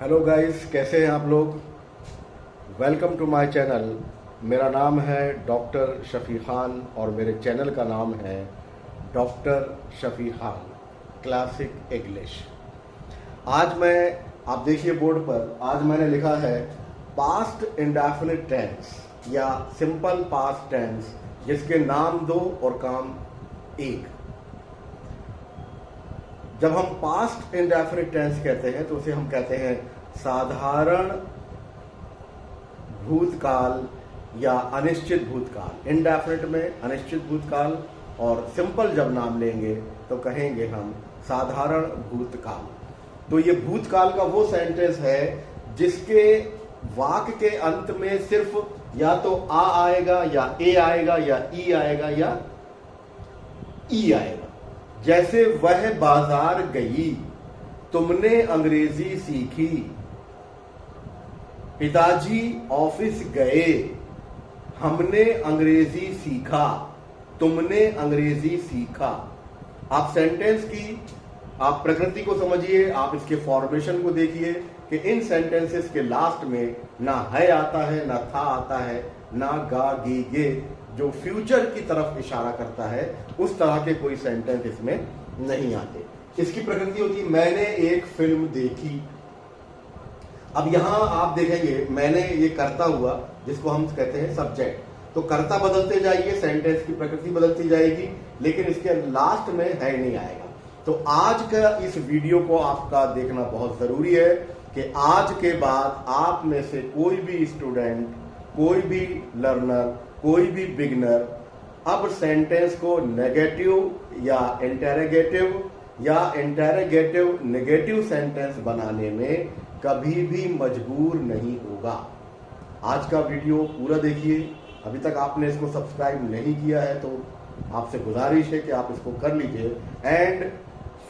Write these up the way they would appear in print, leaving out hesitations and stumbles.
Hello guys, कैसे हैं आप लोग। Welcome to my channel. मेरा नाम है डॉक्टर शफी खान और मेरे चैनल का नाम है doctor Shafi Khan classic English. आप देखिए बोर्ड पर, आज मैंने लिखा है पास्ट इंडेफिनिट टेंस या सिंपल पास्ट टेंस, जिसके नाम दो और काम एक। जब हम पास्ट इंडेफिनिट टेंस कहते हैं तो उसे हम कहते हैं साधारण भूतकाल या अनिश्चित भूतकाल। इंडेफिनिट में अनिश्चित भूतकाल और सिंपल जब नाम लेंगे तो कहेंगे हम साधारण भूतकाल। तो ये भूतकाल का वो सेंटेंस है जिसके वाक्य के अंत में सिर्फ या तो आ आएगा या ए आएगा या ई आएगा या ई आएगा। जैसे वह बाजार गई, तुमने अंग्रेजी सीखी। पिताजी ऑफिस गए, हमने अंग्रेजी सीखा। तुमने अंग्रेजी सीखा। आप सेंटेंस की आप प्रकृति को समझिए, आप इसके फॉर्मेशन को देखिए कि इन सेंटेंसेस के लास्ट में ना है आता है, ना था आता है, ना गा गी गे, जो फ्यूचर की तरफ इशारा करता है, उस तरह के कोई सेंटेंस इसमें नहीं आते। इसकी प्रकृति होती है मैंने एक फिल्म देखी। अब यहां आप देखेंगे मैंने ये करता हुआ, जिसको हम कहते हैं सब्जेक्ट, तो कर्ता बदलते जाइए, सेंटेंस की प्रकृति बदलती जाएगी, लेकिन इसके लास्ट में है नहीं आएगा। तो आज का इस वीडियो को आपका देखना बहुत जरूरी है कि आज के बाद आप में से कोई भी स्टूडेंट, कोई भी लर्नर, कोई भी बिगिनर अब सेंटेंस को नेगेटिव या इंटेरोगेटिव या इंटेरोगेटिव नेगेटिव सेंटेंस बनाने में कभी भी मजबूर नहीं होगा। आज का वीडियो पूरा देखिए। अभी तक आपने इसको सब्सक्राइब नहीं किया है तो आपसे गुजारिश है कि आप इसको कर लीजिए। And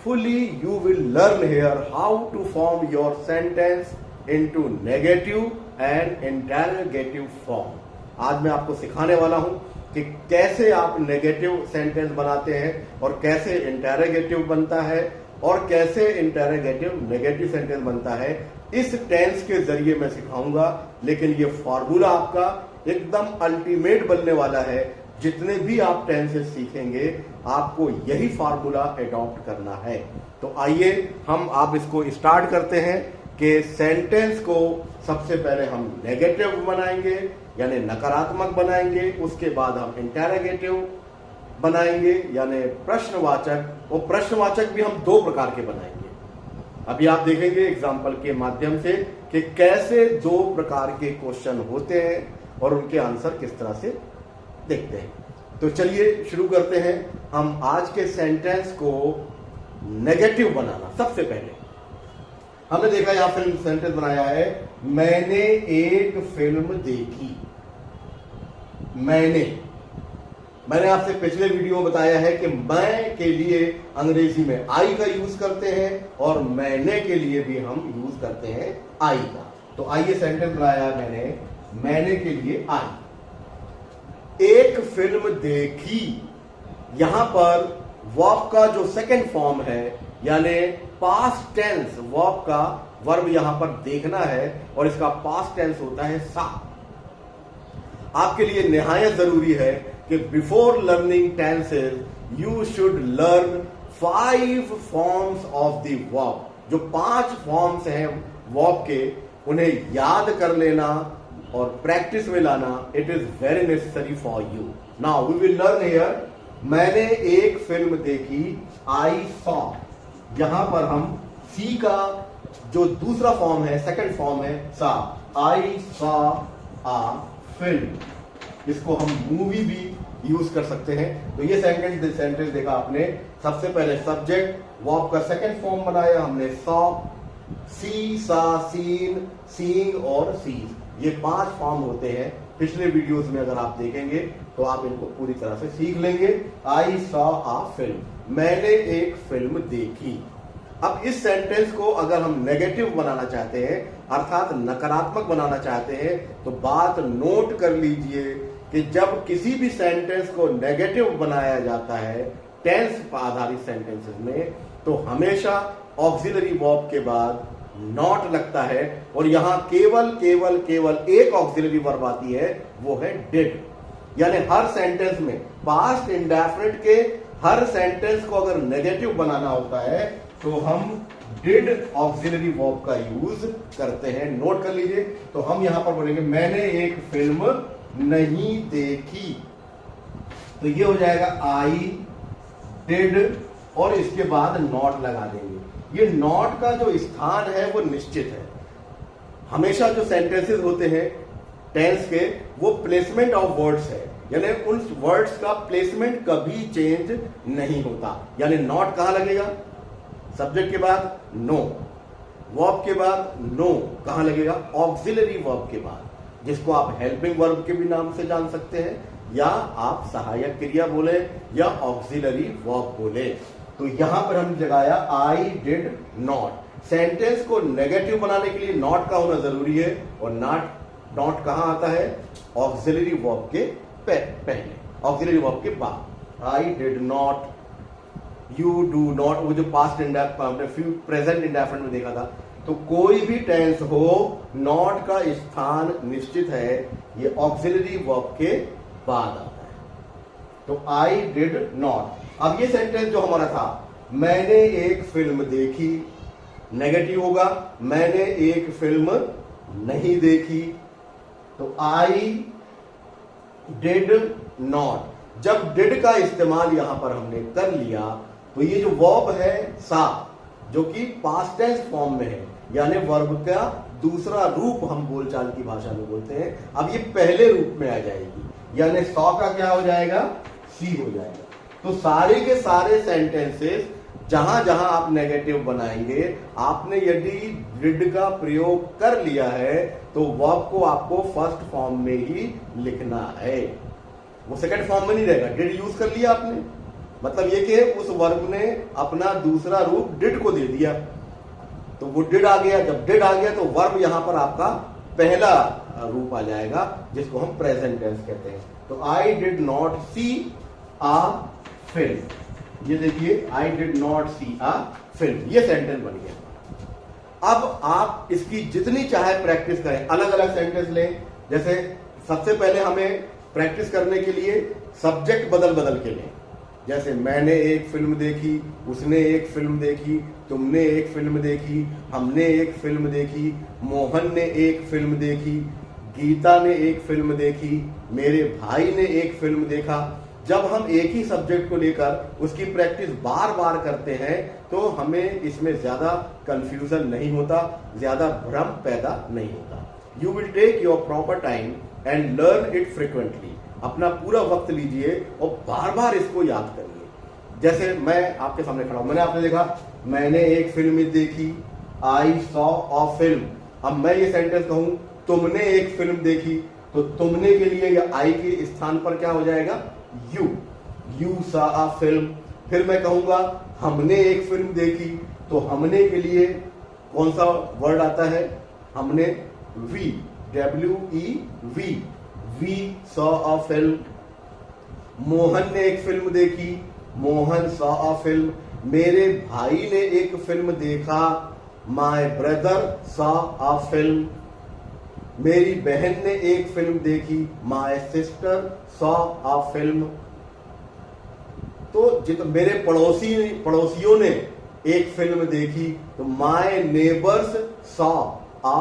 fully you will learn here how to form your sentence into negative and interrogative form. आज मैं आपको सिखाने वाला हूं कि कैसे आप नेगेटिव सेंटेंस बनाते हैं और कैसे इंटेरोगेटिव बनता है और कैसे इंटेरोगेटिव नेगेटिव सेंटेंस बनता है। इस टेंस के जरिए मैं सिखाऊंगा, लेकिन ये फॉर्मूला आपका एकदम अल्टीमेट बनने वाला है। जितने भी आप टेंसेस सीखेंगे आपको यही फॉर्मूला अडॉप्ट करना है। तो आइए आप इसको स्टार्ट करते हैं कि सेंटेंस को सबसे पहले हम नेगेटिव बनाएंगे यानी नकारात्मक बनाएंगे, उसके बाद हम इंटेरोगेटिव बनाएंगे यानी प्रश्नवाचक। और प्रश्नवाचक भी हम दो प्रकार के बनाएंगे। अभी आप देखेंगे एग्जाम्पल के माध्यम से कि कैसे दो प्रकार के क्वेश्चन होते हैं और उनके आंसर किस तरह से देखते हैं। तो चलिए शुरू करते हैं हम आज के सेंटेंस को नेगेटिव बनाना। सबसे पहले हमने देखा यहां फिल्म सेंटेंस बनाया है, मैंने एक फिल्म देखी। मैंने आपसे पिछले वीडियो में बताया है कि मैं के लिए अंग्रेजी में आई का यूज करते हैं और मैंने के लिए भी हम यूज करते हैं आई का। तो आइए सेंटेंस बनाया है मैंने के लिए आई। एक फिल्म देखी, यहां पर वर्ब का जो सेकंड फॉर्म है यानी पास्ट टेंस, वर्ब का वर्ब यहां पर देखना है और इसका पास्ट टेंस होता है सा। आपके लिए निहायत जरूरी है कि before learning tenses you should learn 5 forms of the verb. जो 5 फॉर्म्स हैं वर्ब के, उन्हें याद कर लेना और प्रैक्टिस में लाना it is very necessary for you. Now we will learn here मैंने एक फिल्म देखी, आई सॉ। यहां पर हम सी का जो दूसरा फॉर्म है, सेकंड फॉर्म है सा। आई सॉ आ फिल्म, इसको हम मूवी भी यूज कर सकते हैं। तो ये सेंटेंस देखा आपने। सबसे पहले सब्जेक्ट, वर्ब का सेकंड फॉर्म बनाया हमने सॉ, सी, सा, सीन, सीइंग और सीज। ये 5 फॉर्म होते हैं। पिछले वीडियोस में अगर आप देखेंगे तो आप इनको पूरी तरह से सीख लेंगे। आई सॉ आ फिल्म, मैंने एक फिल्म देखी। अब इस सेंटेंस को अगर हम नेगेटिव बनाना चाहते हैं, अर्थात नकारात्मक बनाना चाहते हैं, तो बात नोट कर लीजिए कि जब किसी भी सेंटेंस को नेगेटिव बनाया जाता है टेंस पर आधारित सेंटेंसेस में, तो हमेशा ऑक्सिलरी वर्ब के बाद नॉट लगता है और यहां केवल केवल केवल एक ऑक्सिलरी वर्ब आती है, वो है डिड। यानी हर सेंटेंस में पास्ट इंडेफिनिट के हर सेंटेंस को अगर नेगेटिव बनाना होता है तो हम डिड ऑक्सिलरी वर्ब का यूज करते हैं। नोट कर लीजिए। तो हम यहां पर बोलेंगे मैंने एक फिल्म नहीं देखी, तो ये हो जाएगा आई डिड और इसके बाद नॉट लगा देंगे। ये नॉट का जो स्थान है वो निश्चित है। हमेशा जो सेंटेंसेस होते हैं टेंस के, वो प्लेसमेंट ऑफ वर्ड्स है, यानी उन वर्ड्स का प्लेसमेंट कभी चेंज नहीं होता। यानी नॉट कहां लगेगा? सब्जेक्ट के बाद नो, वर्ब के बाद नो कहां लगेगा? ऑक्सिलरी वर्ब के बाद, जिसको आप हेल्पिंग वर्ब के भी नाम से जान सकते हैं, या आप सहायक क्रिया बोले या ऑक्सिलरी वर्ब बोले। तो यहां पर हम लगाया आई डिड नॉट। सेंटेंस को नेगेटिव बनाने के लिए नॉट का होना जरूरी है, और नॉट कहां आता है? ऑक्सिलरी वर्ब के पहले, ऑक्सिलरी वर्ब के बाद। आई did not, you do not, वो जो पास्ट इंडेफिनिट प्रेजेंट इंडेफिनिट में देखा था। तो कोई भी टेंस हो, नॉट का स्थान निश्चित है, ये ऑक्सिलरी वर्ब के बाद आता है। तो आई डिड नॉट। अब ये सेंटेंस जो हमारा था, मैंने एक फिल्म देखी, नेगेटिव होगा। मैंने एक फिल्म नहीं देखी, तो आई डिड नॉट। जब डिड का इस्तेमाल यहां पर हमने कर लिया, तो ये जो वर्ब है सा, जो कि पास्ट टेंस फॉर्म में है, यानी वर्ब का दूसरा रूप हम बोलचाल की भाषा में बोलते हैं, अब ये पहले रूप में आ जाएगी, यानी सौ का क्या हो जाएगा? सी हो जाएगा। तो सारे के सारे सेंटेंसेस जहां जहां आप नेगेटिव बनाएंगे, आपने यदि डिड का प्रयोग कर लिया है, तो वर्ब को आपको फर्स्ट फॉर्म में ही लिखना है, वो सेकंड फॉर्म में नहीं रहेगा। डिड यूज कर लिया आपने, मतलब ये कि उस वर्ब ने अपना दूसरा रूप डिड को दे दिया, तो वो डिड आ गया। जब डिड आ गया तो वर्ब यहां पर आपका पहला रूप आ जाएगा, जिसको हम प्रेजेंट टेंस कहते हैं। तो I did not see a film, ये देखिए I did not see a film, ये सेंटेंस बन गया। अब आप इसकी जितनी चाहे प्रैक्टिस करें, अलग अलग सेंटेंस लें। जैसे सबसे पहले हमें प्रैक्टिस करने के लिए सब्जेक्ट बदल बदल के लें। जैसे मैंने एक फिल्म देखी, उसने एक फिल्म देखी, तुमने एक फिल्म देखी, हमने एक फिल्म देखी, मोहन ने एक फिल्म देखी, गीता ने एक फिल्म देखी, मेरे भाई ने एक फिल्म देखा। जब हम एक ही सब्जेक्ट को लेकर उसकी प्रैक्टिस बार बार करते हैं, तो हमें इसमें ज्यादा कंफ्यूजन नहीं होता, ज्यादा भ्रम पैदा नहीं होता। You will take your proper time and learn it frequently. अपना पूरा वक्त लीजिए और बार बार इसको याद करिए। जैसे मैं आपके सामने खड़ा हूं, मैंने आपने देखा मैंने एक फिल्म देखी, आई सॉ अ फिल्म। अब मैं ये सेंटेंस कहूं तुमने एक फिल्म देखी, तो तुमने के लिए या आई के स्थान पर क्या हो जाएगा? You, you saw a film. फिर मैं कहूंगा हमने एक फिल्म देखी, तो हमने के लिए कौन सा वर्ड आता है? हमने, we, WEV, we saw a film. Mohan ने एक फिल्म देखी, मोहन सॉ अ फिल्म। मेरे भाई ने एक फिल्म देखा, my brother saw a film. मेरी बहन ने एक फिल्म देखी, my sister saw a film. तो मेरे पड़ोसियों ने एक फिल्म देखी, तो my neighbours saw a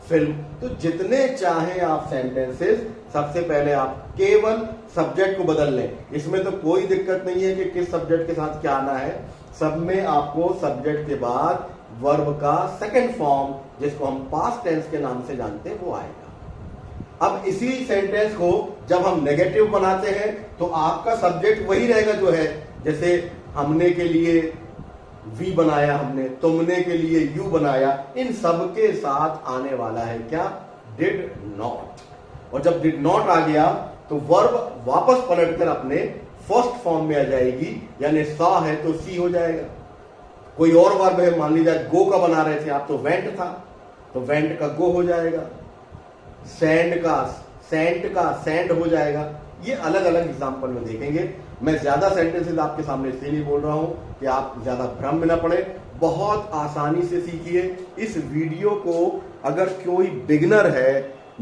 film. तो जितने चाहें आप सेंटेंसेस, सबसे पहले आप केवल सब्जेक्ट को बदल लें। इसमें तो कोई दिक्कत नहीं है कि किस सब्जेक्ट के साथ क्या आना है, सब में आपको सब्जेक्ट के बाद वर्ब का सेकंड फॉर्म, जिसको हम पास्ट टेंस के नाम से जानते हैं, वो आएगा। अब इसी सेंटेंस को जब हम नेगेटिव बनाते हैं, तो आपका सब्जेक्ट वही रहेगा जो है। जैसे हमने के लिए वी बनाया, हमने तुमने के लिए यू बनाया, इन सब के साथ आने वाला है क्या? Did not. और जब डिड नॉट आ गया तो वर्ब वापस पलटकर अपने फर्स्ट फॉर्म में आ जाएगी, यानी सॉ है तो सी हो जाएगा। कोई और वर्ब है, मान लीजिए गो का बना रहे थे आप, तो वेंट था, तो वेंट का गो हो जाएगा। सेंड का सेंड हो जाएगा। ये अलग अलग एग्जाम्पल में देखेंगे। मैं ज्यादा सेंटेंसेस आपके सामने इसलिए नहीं बोल रहा हूं कि आप ज्यादा भ्रम में ना पड़े। बहुत आसानी से सीखिए। इस वीडियो को अगर कोई बिगिनर है,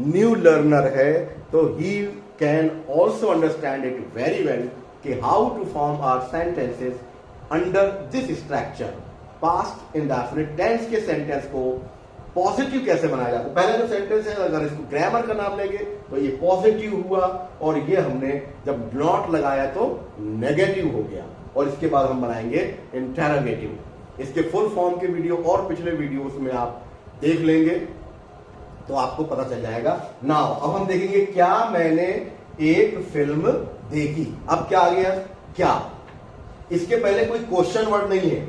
न्यू लर्नर है, तो he can also understand it very well कि how to form our sentences under this structure. Past indefinite tense के सेंटेंस को पॉजिटिव कैसे बनाया जाता है। पहले जो सेंटेंस है अगर इसको ग्रामर का नाम लेंगे तो ये पॉजिटिव हुआ, और ये हमने जब नॉट लगाया तो नेगेटिव हो गया, और इसके बाद हम बनाएंगे इंटरोगेटिव। इसके फुल फॉर्म के वीडियो और पिछले वीडियोस में आप देख लेंगे तो आपको पता चल जाएगा। नाउ अब हम देखेंगे क्या मैंने एक फिल्म देखी। अब क्या आ गया, क्या, इसके पहले कोई क्वेश्चन वर्ड नहीं है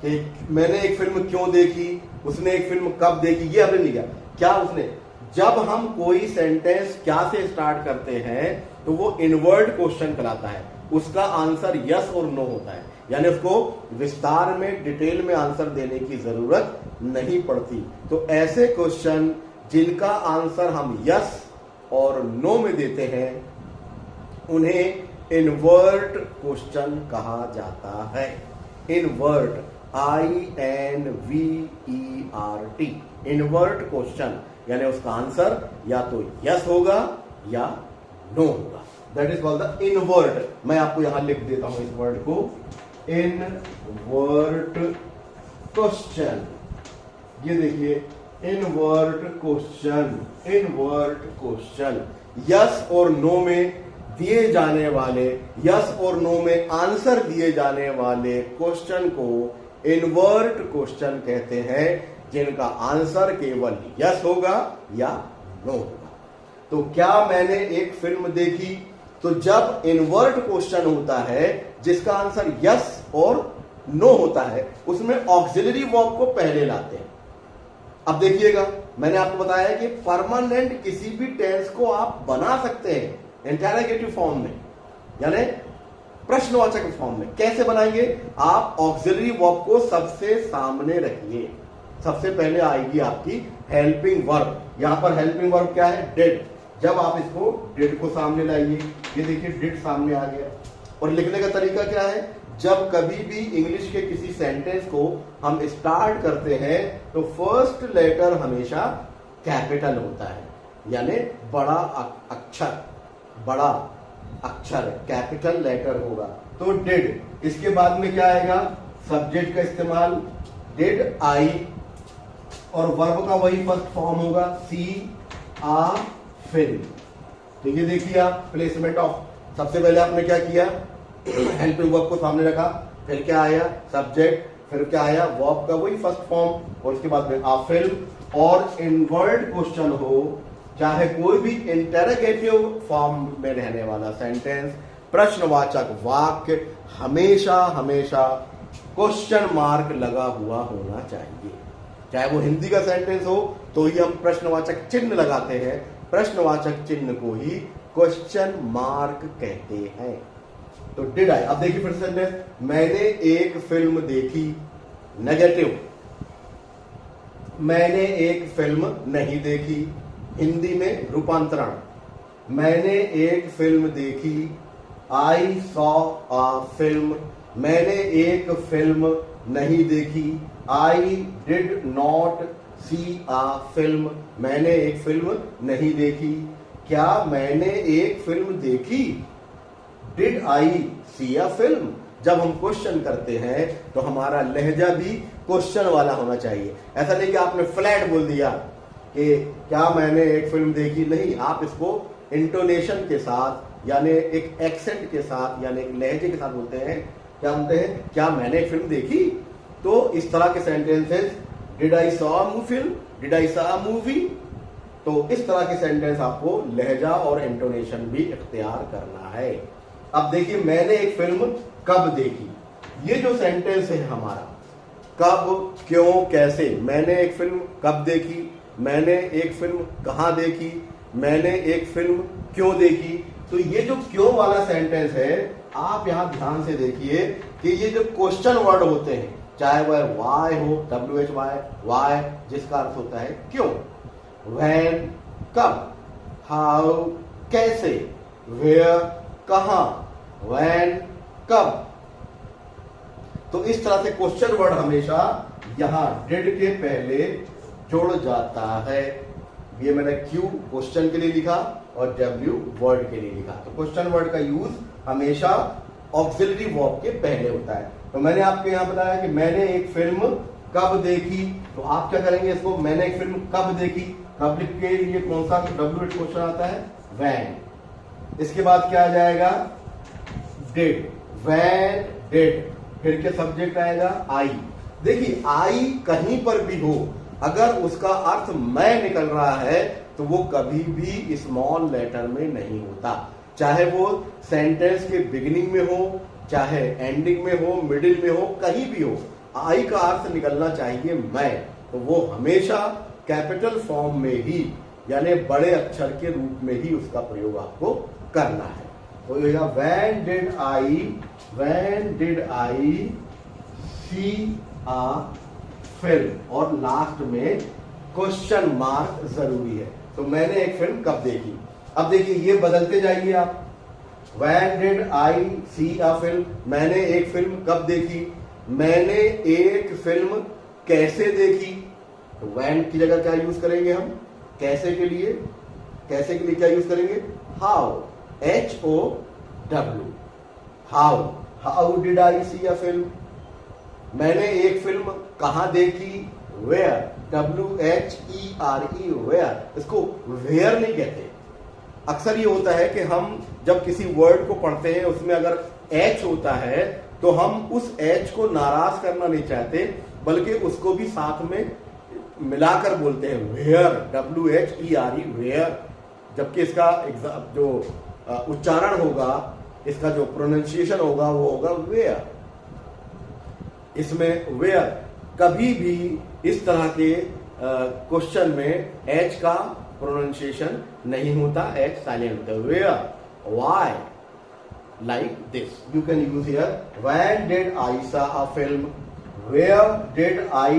कि मैंने एक फिल्म क्यों देखी, उसने एक फिल्म कब देखी, ये हमने नहीं किया। क्या उसने, जब हम कोई सेंटेंस क्या से स्टार्ट करते हैं तो वो इनवर्ड क्वेश्चन कहलाता है, उसका आंसर यस और नो होता है, यानी उसको विस्तार में डिटेल में आंसर देने की जरूरत नहीं पड़ती। तो ऐसे क्वेश्चन जिनका आंसर हम यस और नो में देते हैं उन्हें इनवर्ट क्वेश्चन कहा जाता है। इनवर्ट, INVERT, इनवर्ट क्वेश्चन, यानी उसका आंसर या तो यस होगा या नो होगा। That is called the invert. मैं आपको यहां लिख देता हूं इस वर्ड को, इनवर्ट क्वेश्चन। ये देखिए, invert question, invert question. Yes और नो में दिए जाने वाले, यस और नो में आंसर दिए जाने वाले क्वेश्चन को इनवर्ट क्वेश्चन कहते हैं, जिनका आंसर केवल यस होगा या नो होगा। तो क्या मैंने एक फिल्म देखी, तो जब इनवर्ट क्वेश्चन होता है जिसका आंसर यस और नो होता है, उसमें ऑक्सिलरी वर्ब को पहले लाते हैं। अब देखिएगा, मैंने आपको बताया कि परमानेंट किसी भी टेंस को आप बना सकते हैं इंटरोगेटिव फॉर्म में, यानी प्रश्नवाचक फॉर्म में। कैसे बनाएंगे, आप ऑक्सिलरी वर्ब को सबसे सामने रखिए। सबसे पहले आएगी आपकी हेल्पिंग वर्ब। यहां पर हेल्पिंग वर्ब क्या है, डिड। जब आप इसको डिड को सामने लाइए, ये देखिए डिड सामने आ गया। और लिखने का तरीका क्या है, जब कभी भी इंग्लिश के किसी सेंटेंस को हम स्टार्ट करते हैं तो फर्स्ट लेटर हमेशा कैपिटल होता है, यानी बड़ा अक्षर, बड़ा अक्षर कैपिटल लेटर होगा। तो डिड, इसके बाद में क्या आएगा, सब्जेक्ट का इस्तेमाल, डिड आई, और वर्ब का वही फर्स्ट फॉर्म होगा, सी आ फिल्म। तो ये देखिए आप प्लेसमेंट ऑफ, सबसे पहले आपने क्या किया, हेल्पिंग वर्ब को सामने रखा, फिर क्या आया सब्जेक्ट, फिर क्या आया वर्ब का वही फर्स्ट फॉर्म, और उसके बाद में आ फिल्म। और इनवर्ट क्वेश्चन हो, चाहे कोई भी इंटरोगेटिव फॉर्म में रहने वाला सेंटेंस, प्रश्नवाचक वाक्य हमेशा हमेशा क्वेश्चन मार्क लगा हुआ होना चाहिए। चाहे वो हिंदी का सेंटेंस हो तो ही हम प्रश्नवाचक चिन्ह लगाते हैं, प्रश्नवाचक चिन्ह को ही क्वेश्चन मार्क कहते हैं। तो डिड आई, अब देखिए फिर सेंटेंस, मैंने एक फिल्म देखी, नेगेटिव, मैंने एक फिल्म नहीं देखी। हिंदी में रूपांतरण, मैंने एक फिल्म देखी, आई सॉ अ फिल्म। मैंने एक फिल्म नहीं देखी, I did not see a film. मैंने एक फिल्म नहीं देखी। क्या मैंने एक फिल्म देखी, did I see a film. जब हम क्वेश्चन करते हैं तो हमारा लहजा भी क्वेश्चन वाला होना चाहिए। ऐसा नहीं कि आपने फ्लैट बोल दिया कि क्या मैंने एक फिल्म देखी, नहीं, आप इसको इंटोनेशन के साथ, यानी एक एक्सेंट के साथ, यानी एक लहजे के साथ बोलते हैं। क्या बोलते हैं, क्या मैंने एक फिल्म देखी। तो इस तरह के sentences, did I saw a film, did I saw a movie. तो इस तरह के सेंटेंस आपको लहजा और इंटोनेशन भी इख्तियार करना है। अब देखिए, मैंने एक फिल्म कब देखी, ये जो सेंटेंस है हमारा, कब, क्यों, कैसे। मैंने एक फिल्म कब देखी, मैंने एक फिल्म कहां देखी, मैंने एक फिल्म क्यों देखी। तो ये जो क्यों वाला सेंटेंस है, आप यहां ध्यान से देखिए कि ये जो क्वेश्चन वर्ड होते हैं, चाहे वह वाई हो, WHY, वाई, जिसका अर्थ होता है क्यों, व्हेन कब, हाउ कैसे, वेयर कहां, व्हेन कब। तो इस तरह से क्वेश्चन वर्ड हमेशा यहां डिड के पहले जुड़ जाता है। ये मैंने क्यू क्वेश्चन के लिए लिखा और डब्ल्यू वर्ड के लिए लिखा। तो क्वेश्चन वर्ड का यूज हमेशा ऑक्सिलरी वर्ब के पहले होता है। तो मैंने आपको यहां बताया कि मैंने एक फिल्म कब देखी, तो आप क्या करेंगे इसको, मैंने एक फिल्म कब देखी, कब के लिए कौन सा डब्ल्यू क्वेश्चन आता है, व्हेन। इसके बाद क्या आ जाएगा, डिड, व्हेन डिड, फिर के सब्जेक्ट आएगा आई। देखिए आई कहीं पर भी हो, अगर उसका अर्थ मैं निकल रहा है तो वो कभी भी स्मॉल लेटर में नहीं होता, चाहे वो सेंटेंस के बिगिनिंग में हो, चाहे एंडिंग में हो, मिडिल में हो, कहीं भी हो, आई का अर्थ निकलना चाहिए मैं, तो वो हमेशा कैपिटल फॉर्म में ही यानी बड़े अक्षर के रूप में ही उसका प्रयोग आपको करना है। तो ये when did I see a film, और लास्ट में क्वेश्चन मार्क जरूरी है। तो मैंने एक फिल्म कब देखी, अब देखिए ये बदलते जाइए आप, when did I see a film, मैंने एक फिल्म कब देखी, मैंने एक फिल्म कैसे देखी। तो व्हेन की जगह क्या यूज करेंगे हम, कैसे के लिए क्या यूज करेंगे, how, HOW, how did I see a film. मैंने एक फिल्म कहां देखी, वेयर, WHERE, वेयर। इसको वेयर नहीं कहते। अक्सर ये होता है कि हम जब किसी वर्ड को पढ़ते हैं उसमें अगर H होता है तो हम उस H को नाराज करना नहीं चाहते, बल्कि उसको भी साथ में मिलाकर बोलते हैं वेयर, WHERE, वेयर। जबकि इसका जो उच्चारण होगा, इसका जो प्रोनाउंसिएशन होगा वो होगा वेयर। इसमें वेयर कभी भी इस तरह के क्वेश्चन में H का प्रोनाउंसिएशन नहीं होता, H साइलेंट होता है। Where, why, like this. You can use here, when did I saw a film, where did I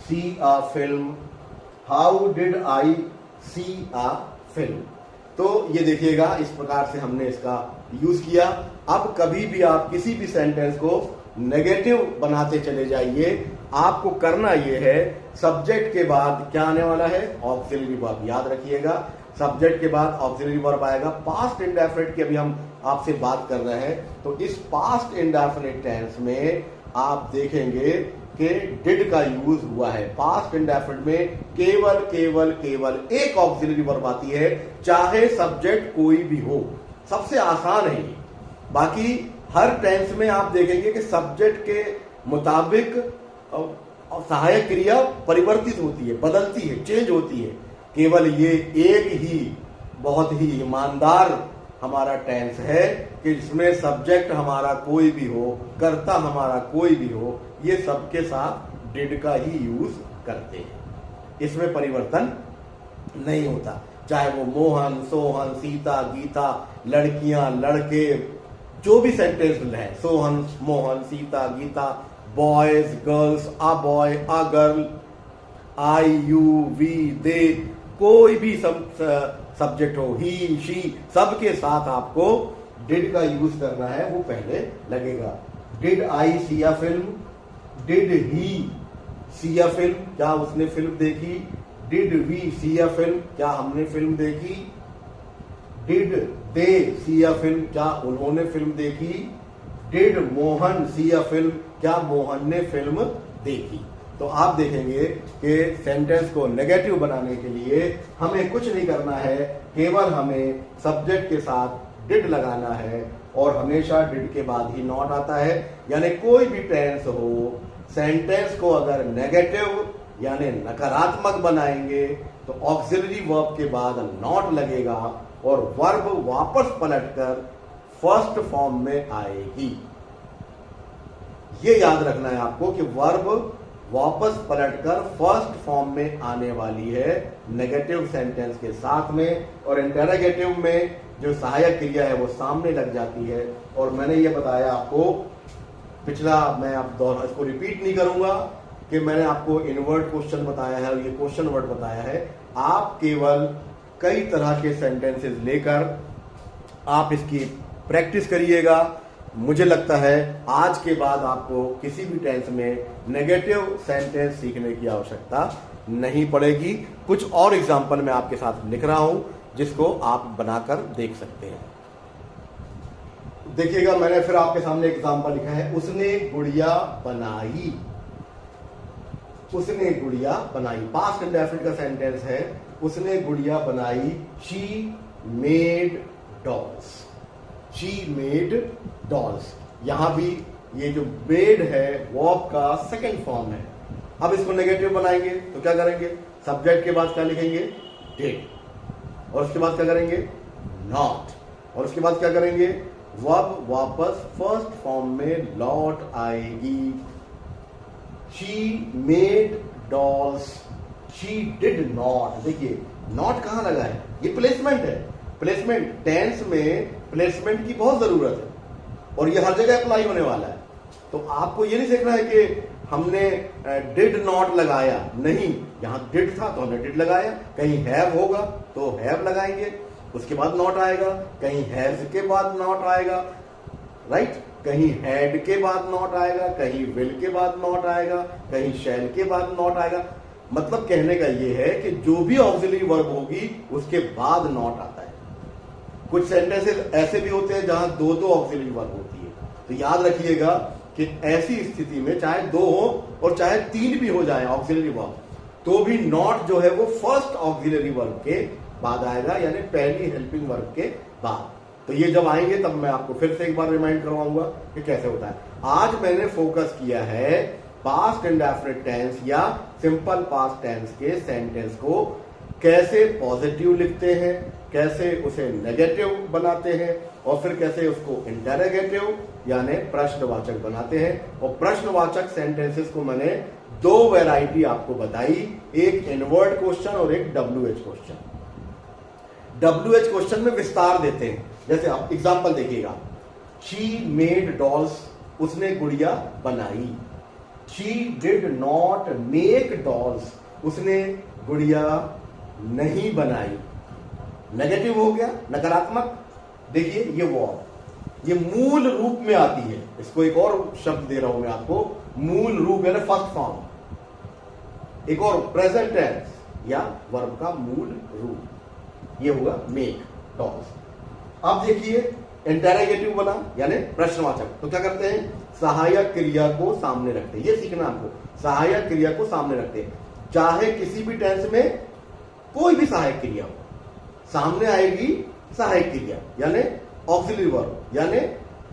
see a film, how did I see a film. तो ये देखिएगा इस प्रकार से हमने इसका यूज किया। अब कभी भी आप किसी भी सेंटेंस को नेगेटिव बनाते चले जाइए, आपको करना ये है, सब्जेक्ट के बाद क्या आने वाला है, ऑक्सिलरी वर्ब। याद रखिएगा, सब्जेक्ट के बाद ऑक्सिलरी वर्ब आएगा। पास्ट इंडेफिनिट की अभी हम आपसे बात कर रहे हैं, तो इस पास्ट इंडेफिनिट टेंस में आप देखेंगे कि डिड का यूज हुआ है। पास्ट इंडेफिनिट में केवल केवल केवल एक ऑक्सिलरी वर्ब आती है, चाहे सब्जेक्ट कोई भी हो। सबसे आसान है ये। बाकी हर टेंस में आप देखेंगे कि सब्जेक्ट के मुताबिक सहायक क्रिया परिवर्तित होती है, बदलती है, चेंज होती है। केवल ये एक ही बहुत ही ईमानदार हमारा टेंस है कि इसमें सब्जेक्ट हमारा कोई भी हो, कर्ता हमारा कोई भी हो, ये सबके साथ डिड का ही यूज करते हैं। इसमें परिवर्तन नहीं होता, चाहे वो मोहन, सोहन, सीता, गीता, लड़कियां, लड़के, जो भी सेंटेंस है, Sohan, Mohan, Sita, Gita, boys, girls, a boy, a girl, I, you, we, they, कोई भी सब्जेक्ट हो, ही, शी, सबके साथ आपको डिड का यूज करना है, वो पहले लगेगा। Did I see a film, did he see a film, क्या उसने फिल्म देखी, did we see a film, क्या हमने फिल्म देखी, did they C a film, क्या उन्होंने फिल्म देखी, did Mohan see a film, क्या मोहन ने फिल्म देखी। तो आप देखेंगे कि सेंटेंस को नेगेटिव बनाने के लिए हमें कुछ नहीं करना है, केवल हमें सब्जेक्ट के साथ डिड लगाना है, और हमेशा डिड के बाद ही नॉट आता है। यानी कोई भी टेंस हो, सेंटेंस को अगर नेगेटिव यानी नकारात्मक बनाएंगे तो ऑक्सिलरी वर्ब के बाद नॉट लगेगा और वर्ब वापस पलटकर फर्स्ट फॉर्म में आएगी। ये याद रखना है आपको कि वर्ब वापस पलटकर फर्स्ट फॉर्म में आने वाली है नेगेटिव सेंटेंस के साथ में, और इंटरोगेटिव में जो सहायक क्रिया है वो सामने लग जाती है। और मैंने ये बताया आपको पिछला, मैं आप इसको रिपीट नहीं करूंगा कि मैंने आपको इनवर्ट क्वेश्चन बताया है और ये क्वेश्चन वर्ड बताया है। आप केवल कई तरह के सेंटेंसेस लेकर आप इसकी प्रैक्टिस करिएगा, मुझे लगता है आज के बाद आपको किसी भी टेंस में नेगेटिव सेंटेंस सीखने की आवश्यकता नहीं पड़ेगी। कुछ और एग्जाम्पल मैं आपके साथ लिख रहा हूं जिसको आप बनाकर देख सकते हैं। देखिएगा, मैंने फिर आपके सामने एग्जाम्पल लिखा है, उसने गुड़िया बनाई। उसने गुड़िया बनाई पास्ट इंडेफिनिट का सेंटेंस है। उसने गुड़िया बनाई। She made dolls. She made dolls. यहां भी ये जो मेड है वर्ब का सेकंड फॉर्म है। अब इसको नेगेटिव बनाएंगे तो क्या करेंगे? सब्जेक्ट के बाद क्या लिखेंगे? डिड। और उसके बाद क्या करेंगे? नॉट। और उसके बाद क्या करेंगे? वर्ब वापस फर्स्ट फॉर्म में लौट आएगी। She made dolls. She did not. देखिए नॉट कहां लगा है? ये प्लेसमेंट है। प्लेसमेंट, टेंस में प्लेसमेंट की बहुत जरूरत है और ये हर जगह अप्लाई होने वाला है। तो आपको ये नहीं देखना है कि हमने डिड नॉट लगाया, नहीं, यहां डिड था तो हमने डिड लगाया। कहीं हैव होगा तो हैव लगाएंगे, उसके बाद नॉट आएगा। कहीं हैज के बाद नॉट आएगा, राइट? कहीं हैड के बाद नॉट आएगा, कहीं विल के बाद नॉट आएगा, कहीं शैल के बाद नॉट आएगा। मतलब कहने का ये है कि जो भी ऑक्सिलरी वर्ब होगी उसके बाद नॉट आता है। कुछ सेंटेंसेस ऐसे भी होते हैं जहां दो दो ऑक्सिलरी वर्ब होती है। तो याद रखिएगा कि ऐसी स्थिति में चाहे दो हो और चाहे तीन भी हो जाए ऑक्सिलरी वर्ब, तो भी नॉट जो है वो फर्स्ट ऑक्सिलरी वर्ब के बाद आएगा, यानी पहली हेल्पिंग वर्ब के बाद। तो ये जब आएंगे तब मैं आपको फिर से एक बार रिमाइंड करवाऊंगा कि कैसे होता है। आज मैंने फोकस किया है पास्ट इंडेफिनिट टेंस या सिंपल पास्ट टेंस के सेंटेंस को कैसे पॉजिटिव लिखते हैं, कैसे उसे नेगेटिव बनाते हैं और फिर कैसे उसको इंटरोगेटिव यानी प्रश्नवाचक बनाते हैं। और प्रश्नवाचक सेंटेंसेस को मैंने दो वैरायटी आपको बताई, एक इनवर्ड क्वेश्चन और एक WH क्वेश्चन। WH क्वेश्चन में विस्तार देते हैं। जैसे आप एग्जांपल देखिएगा, शी मेड डॉल्स, उसने गुड़िया बनाई। She did not make dolls, उसने गुड़िया नहीं बनाई। नेगेटिव हो गया, नकारात्मक। देखिए ये वर्ब, ये मूल रूप में आती है। इसको एक और शब्द दे रहा हूं मैं आपको, मूल रूप यानी फर्स्ट फॉर्म। एक और प्रेजेंट टेंस या वर्ब का मूल रूप, ये होगा मेक डॉल्स। अब देखिए इंटरोगेटिव बना यानी प्रश्नवाचक। तो क्या करते हैं? सहायक क्रिया को सामने रखते हैं। ये सीखना आपको, सहायक क्रिया को सामने रखते हैं। चाहे किसी भी टेंस में कोई भी सहायक क्रिया हो, सामने आएगी सहायक क्रिया यानी ऑक्सिलरी वर्ब यानी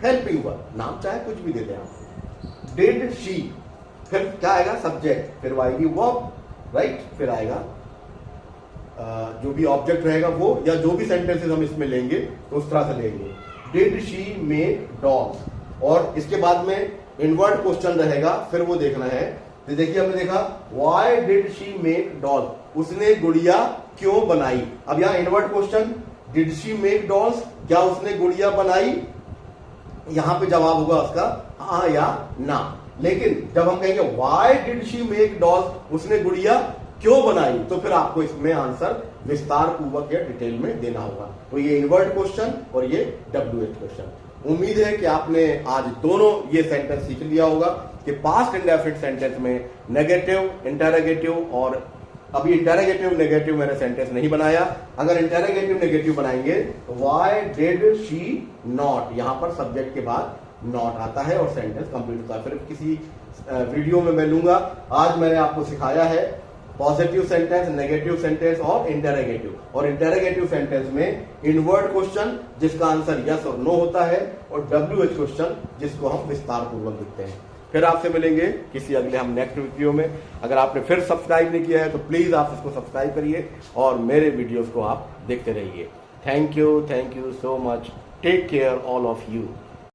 हेल्पिंग वर्ब। नाम चाहे कुछ भी देते हैं आप। डिड शी, फिर क्या आएगा? सब्जेक्ट, फिर आएगी वर्ब, राइट? फिर आएगा जो भी ऑब्जेक्ट रहेगा वो, या जो भी सेंटेंसेस हम इसमें लेंगे तो उस तरह से लेंगे। डिड शी मेक डॉल्स, और इसके बाद में इनवर्ड क्वेश्चन रहेगा, फिर वो देखना है। तो देखिए हमने देखा why did she make doll, उसने गुड़िया क्यों बनाई। अब यहां inward question, did she make dolls, क्या उसने गुड़िया बनाई? यहां पे जवाब होगा उसका हाँ या ना। लेकिन जब हम कहेंगे why did she make dolls, उसने गुड़िया क्यों बनाई, तो फिर आपको इसमें आंसर विस्तार पूर्वक या डिटेल में देना होगा। तो ये इनवर्ड क्वेश्चन और ये WH क्वेश्चन। उम्मीद है कि आपने आज दोनों ये सेंटेंस सीख लिया होगा कि पास्ट इंडेफिनिट सेंटेंस में नेगेटिव, इंटरोगेटिव, और अभी इंटरोगेटिव नेगेटिव मैंने सेंटेंस नहीं बनाया। अगर इंटरोगेटिव नेगेटिव बनाएंगे तो व्हाई डिड शी नॉट, यहां पर सब्जेक्ट के बाद नॉट आता है और सेंटेंस कंप्लीट होता है। फिर किसी वीडियो में मैं लूंगा। आज मैंने आपको सिखाया है पॉजिटिव सेंटेंस, नेगेटिव सेंटेंस और इंटरोगेटिव। और इंटरोगेटिव सेंटेंस में इनवर्ड क्वेश्चन जिसका आंसर यस और नो होता है, और WH क्वेश्चन जिसको हम विस्तार पूर्वक लिखते हैं। फिर आपसे मिलेंगे किसी अगले हम नेक्स्ट वीडियो में। अगर आपने फिर सब्सक्राइब नहीं किया है तो प्लीज आप इसको सब्सक्राइब करिए और मेरे वीडियोस को आप देखते रहिए। Thank you so much. Take care all of you.